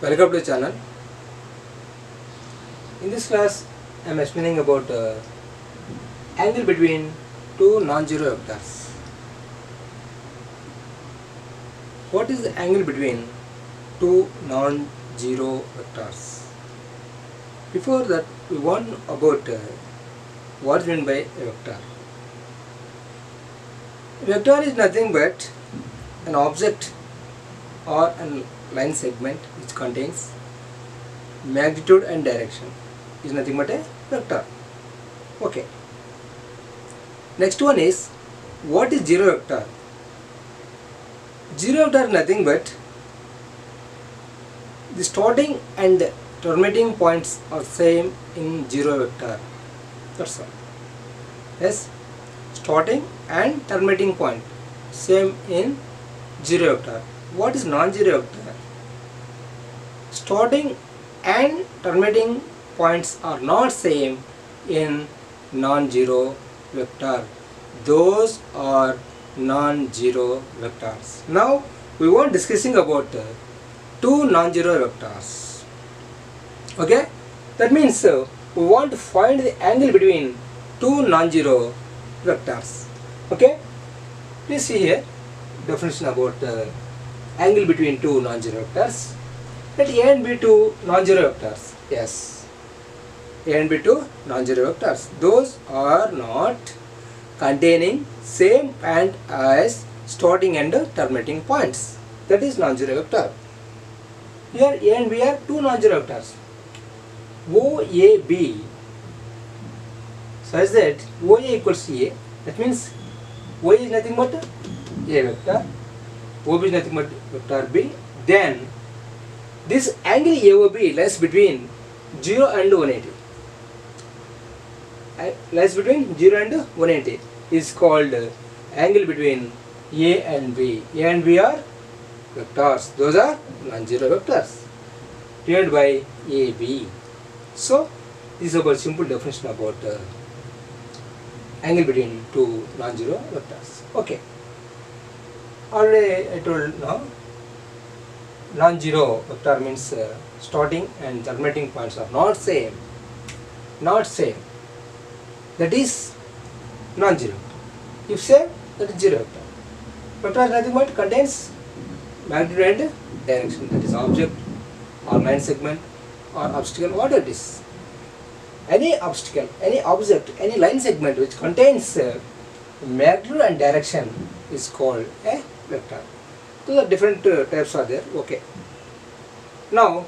Welcome to the channel. In this class, I am explaining about angle between two non-zero vectors. What is the angle between two non-zero vectors? Before that, we want about what is meant by a vector. A vector is nothing but an object or a line segment which contains magnitude and direction is nothing but a vector. Okay. Next one is, what is zero vector? Zero vector is nothing but the starting and terminating points are same in zero vector. That's all. Yes, starting and terminating point same in zero vector. What is non-zero vector? Starting and terminating points are not same in non-zero vector. Those are non-zero vectors. Now we want discussing about two non-zero vectors. Okay, that means we want to find the angle between two non-zero vectors. Okay, please see here definition about angle between two non-zero vectors. Let A and B two non-zero vectors. Yes, A and B two non-zero vectors. Those are not containing same point as starting and terminating points. That is non-zero vector. Here A and B are two non-zero vectors. OAB such that OA equals to A. That means OA is nothing but A vector. OB is nothing but vector B. Then this angle AOB lies between 0 and 180. Lies between 0 and 180 is called angle between A and B. A and B are vectors. Those are non-zero vectors denoted by AB. So this is about simple definition about angle between two non-zero vectors. Okay. Already I told now, non-zero vector means starting and terminating points are not same. Not same. That is non-zero. If same, that is zero vector. Vector is nothing but contains magnitude and direction. That is object or line segment or obstacle, whatever it is. Any obstacle, any object, any line segment which contains magnitude and direction is called a vector. So the different types are there. Okay. Now,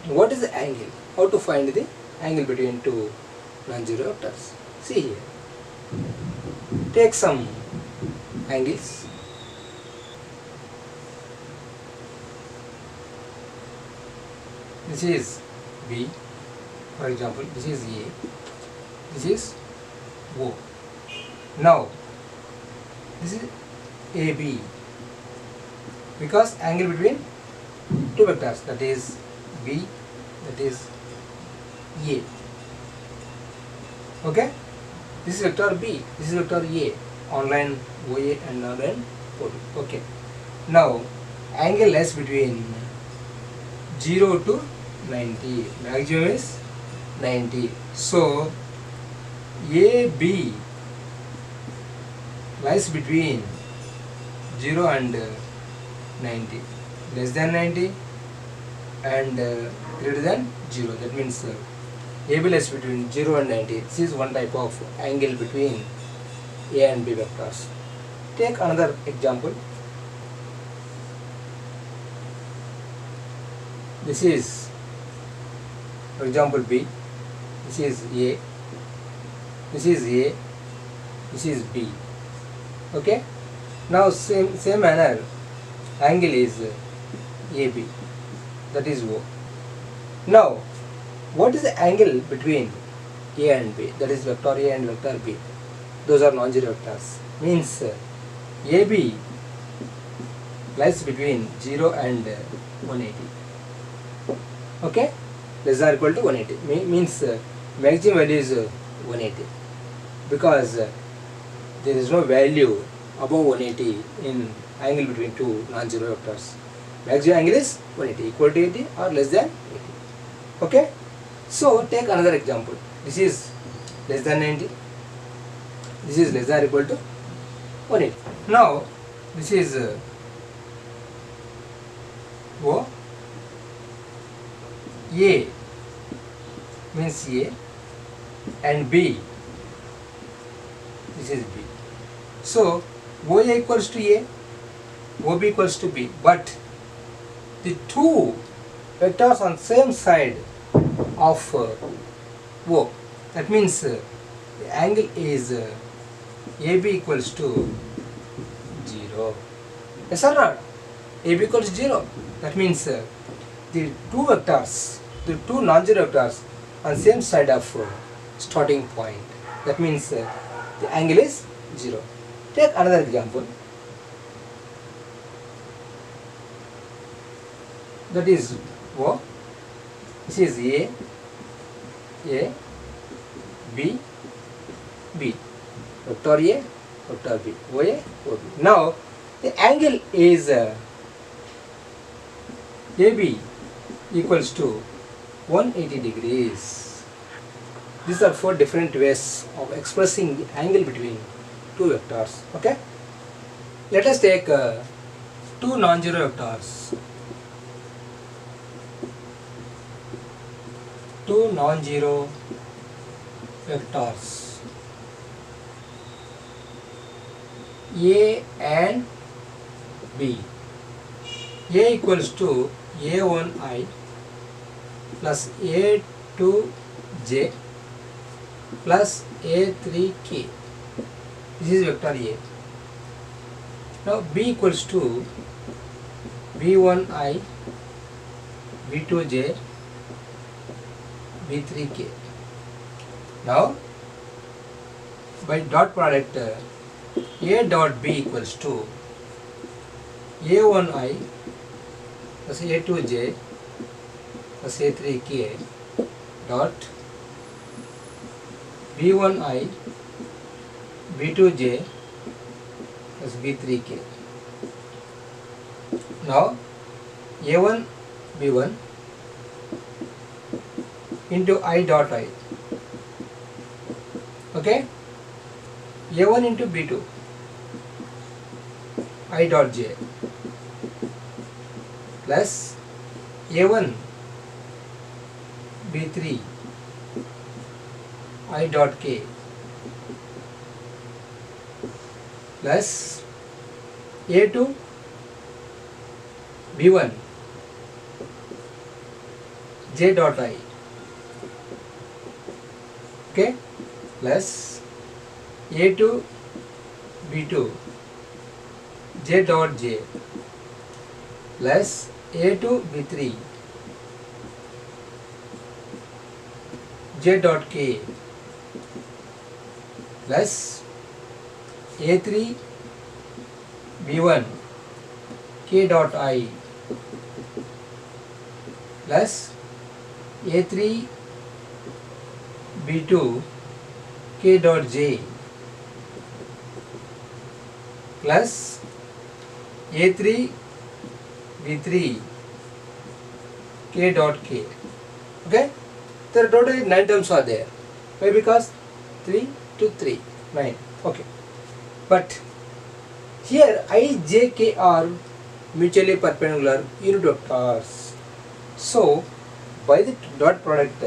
what is the angle? How to find the angle between two non-zero vectors? See here. Take some angles. This is B, for example. This is A. This is O. Now, this is AB. Because angle between two vectors, that is B, that is A. Okay, this is vector B, this is vector A on line OA and on line OB. Okay, now angle lies between 0 to 90, maximum is 90. So AB lies between 0 and 90, less than 90 and greater than 0. That means AB lies between 0 and 90. This is one type of angle between A and B vectors. Take another example. This is, for example, B. This is A. This is A. This is B. Okay. Now same manner, angle is AB, that is O. Now, what is the angle between A and B? That is vector A and vector B. Those are non-zero vectors. Means AB lies between 0 and 180. Okay, less than or equal to 180 means maximum value is 180, because there is no value above 180 in angle between two non-zero vectors. Maximum angle is 180, equal to 80 or less than 80. Okay. So take another example. This is less than 90. This is less than or equal to 180. Now this is O. A means A and B. This is B. So OA equals to A, OB equals to B, but the two vectors on same side of O. That means the angle is AB equals to 0. Yes or not? AB equals 0. That means the two vectors, the two non-zero vectors on same side of starting point. That means the angle is 0. Take another example. That is O. This is A, B, B. Vector A, vector B, OA, OB. Now the angle is AB equals to 180 degrees. These are four different ways of expressing the angle between two vectors. Okay. Let us take two non-zero vectors. Two non-zero vectors A and B. A equals to A1I plus A2J plus A3K. This is vector A. Now B equals to B1I, B2J, B3K. Now by dot product A dot B equals to A1I plus A2J plus A3K dot B1I, B2J plus B3K. Now A1 B1 into I dot I. Okay. A1 into B2 I dot J plus A1 B3 I dot K plus A2 B1 J dot I. Okay, plus A2 B2 J dot J plus A2 B3 J dot K plus A3 B1 K dot I plus A3 B2 K dot J plus A3 B3 K dot K. Okay, there are totally 9 terms are there. Why? Because 3 to 3, 9. Okay, but here I, J, K are mutually perpendicular unit vectors. So by the dot product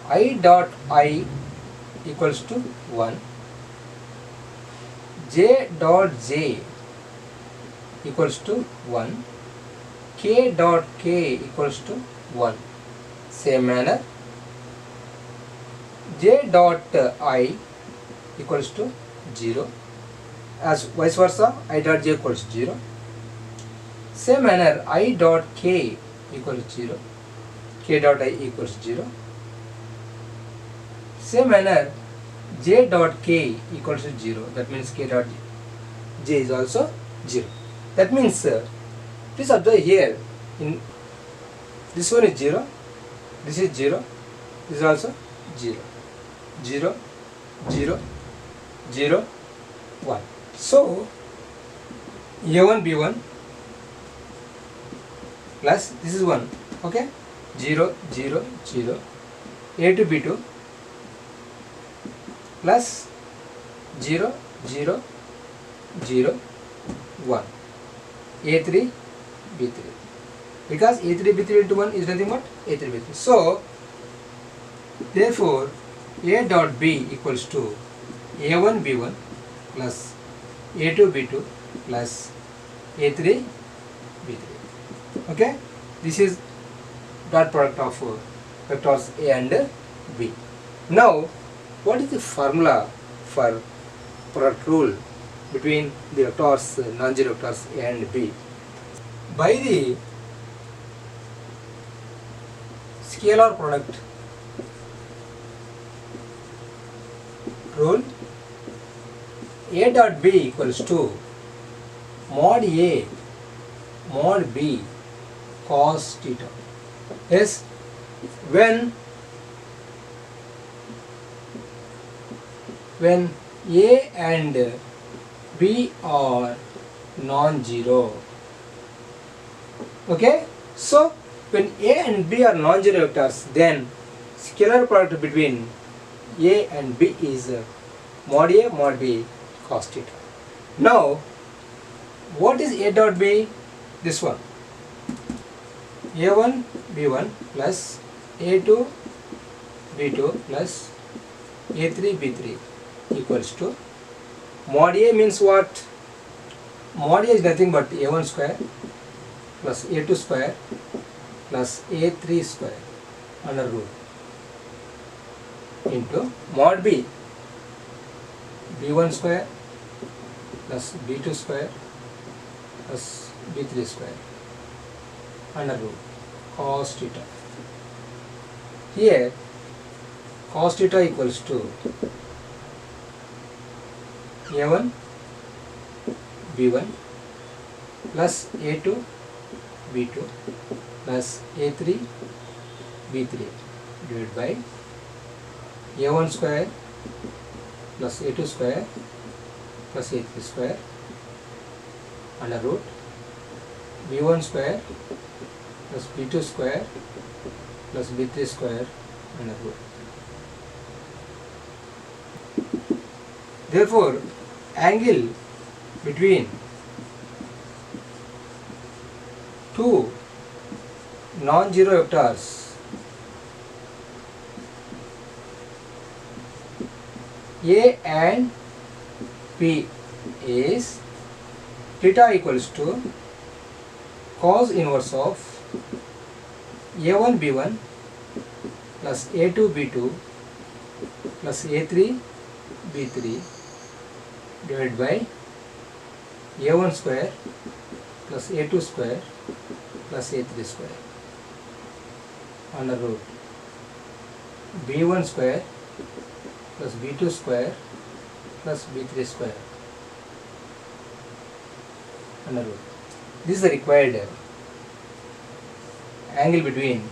I dot I equals to 1, J dot J equals to 1, K dot K equals to 1. Same manner, J dot I equals to 0, as vice versa I dot J equals 0. Same manner, I dot K equals 0, K dot I equals 0. Same manner, J dot K equals to 0. That means K dot J is also 0. That means please observe here, in this one is 0, this is 0, this is also 0, 0, 0, 0, 1. So A1 B1 plus this is 1, okay, 0 0 0, a2 b2 plus 0 0 0 1, a3 b3, because a3 b3 into 1 is nothing but a3 b3. So therefore a dot b equals to a1 b1 plus a2 b2 plus a3 b3. Okay, this is dot product of vectors a and b. Now what is the formula for product rule between the vectors, non-zero vectors a and b? By the scalar product rule, a dot b equals to mod a mod b cos theta. Yes, when a and b are non-zero. Okay, so when a and b are non-zero vectors, then scalar product between a and b is mod a mod b cos theta. Now what is a dot b? This one, a1 b1 plus a2 b2 plus a3 b3 equals to mod a means what? Mod a is nothing but a1 square plus a2 square plus a3 square under root into mod b, b1 square plus b2 square plus b3 square under root cos theta. Here cos theta equals to a1 b1 plus a2 b2 plus a3 b3 divided by a1 square plus a2 square plus a3 square under root b1 square plus b2 square plus b3 square under root. Therefore angle between two non-zero vectors a and b is theta equals to cos inverse of a1 b1 plus a2 b2 plus a3 b3 divided by a1 square plus a2 square plus a3 square under root b1 square plus b2 square plus b3 square under root. This is the required angle between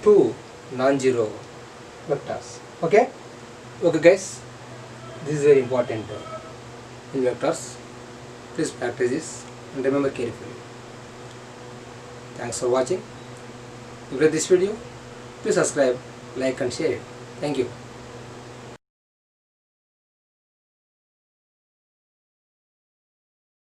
two non-zero vectors. Okay guys, this is very important in vectors. Please practice this and remember carefully. Thanks for watching. If you like this video, please subscribe, like and share it. Thank you.